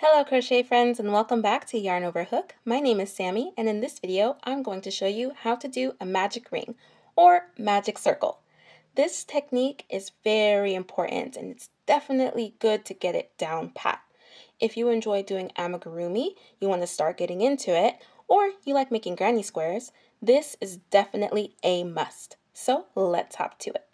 Hello crochet friends and welcome back to Yarn Over Hook. My name is Sammy and in this video I'm going to show you how to do a magic ring or magic circle. This technique is very important and it's definitely good to get it down pat. If you enjoy doing amigurumi, you want to start getting into it, or you like making granny squares, this is definitely a must. So let's hop to it.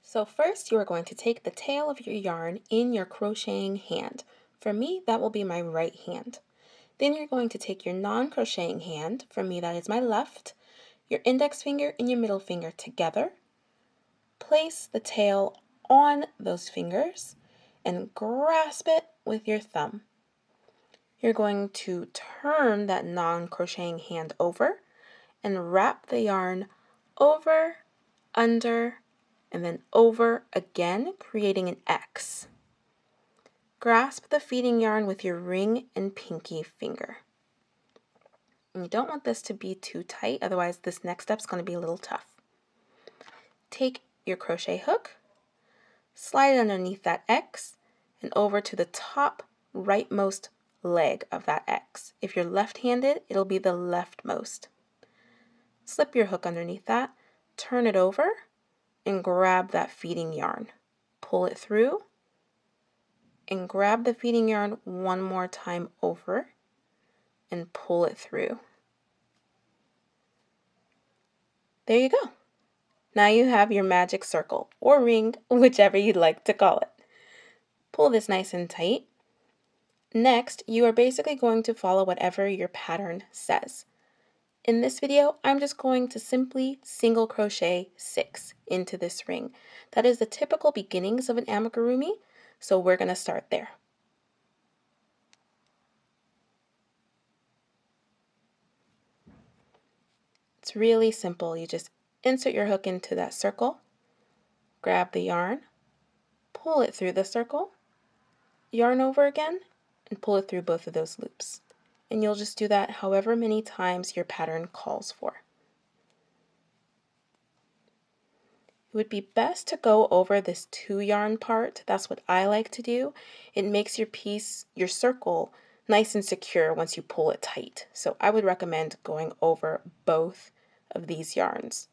So first you are going to take the tail of your yarn in your crocheting hand. For me, that will be my right hand. Then you're going to take your non-crocheting hand, for me that is my left, your index finger and your middle finger together. Place the tail on those fingers and grasp it with your thumb. You're going to turn that non-crocheting hand over and wrap the yarn over, under, and then over again, creating an X. Grasp the feeding yarn with your ring and pinky finger. And you don't want this to be too tight, otherwise this next step is going to be a little tough. Take your crochet hook, slide it underneath that X, and over to the top rightmost leg of that X. If you're left-handed, it'll be the leftmost. Slip your hook underneath that, turn it over, and grab that feeding yarn. Pull it through and grab the feeding yarn one more time over and pull it through. There you go. Now you have your magic circle or ring, whichever you'd like to call it. Pull this nice and tight. Next, you are basically going to follow whatever your pattern says. In this video, I'm just going to simply single crochet 6 into this ring. That is the typical beginnings of an amigurumi, so we're going to start there. It's really simple. You just insert your hook into that circle, grab the yarn, pull it through the circle, yarn over again, and pull it through both of those loops. And you'll just do that however many times your pattern calls for. It would be best to go over this 2 yarn part. That's what I like to do. It makes your piece, your circle, nice and secure once you pull it tight. So I would recommend going over both of these yarns.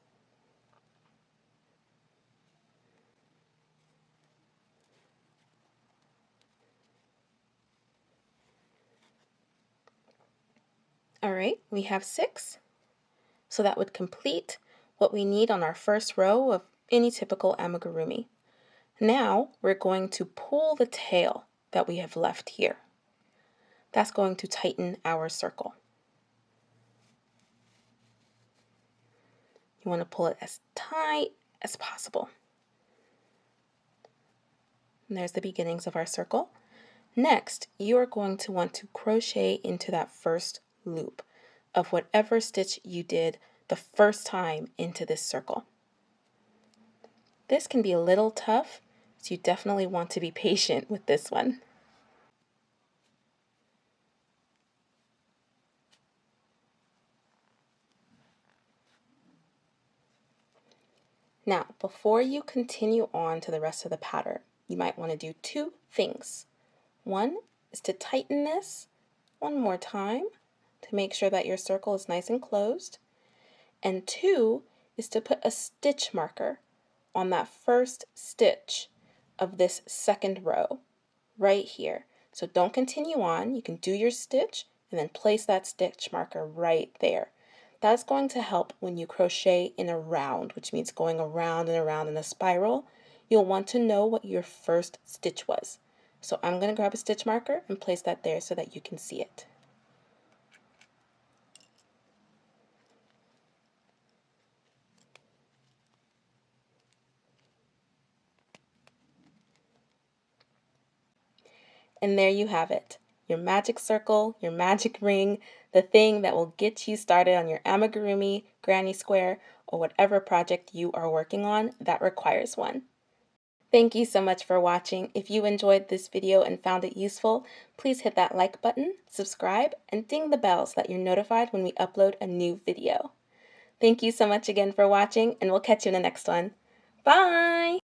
All right, we have 6. So that would complete what we need on our first row of any typical amigurumi. Now we're going to pull the tail that we have left here. That's going to tighten our circle. You want to pull it as tight as possible. And there's the beginnings of our circle. Next, you are going to want to crochet into that first loop of whatever stitch you did the first time into this circle. This can be a little tough, so you definitely want to be patient with this one. Now, before you continue on to the rest of the pattern, you might want to do 2 things. One is to tighten this one more time to make sure that your circle is nice and closed. And 2 is to put a stitch marker on that first stitch of this second row right here. So don't continue on. You can do your stitch and then place that stitch marker right there. That's going to help when you crochet in a round, which means going around and around in a spiral. You'll want to know what your first stitch was. So I'm going to grab a stitch marker and place that there so that you can see it. And there you have it, your magic circle, your magic ring, the thing that will get you started on your amigurumi, granny square, or whatever project you are working on that requires one. Thank you so much for watching. If you enjoyed this video and found it useful, please hit that like button, subscribe, and ding the bell so that you're notified when we upload a new video. Thank you so much again for watching, and we'll catch you in the next one. Bye!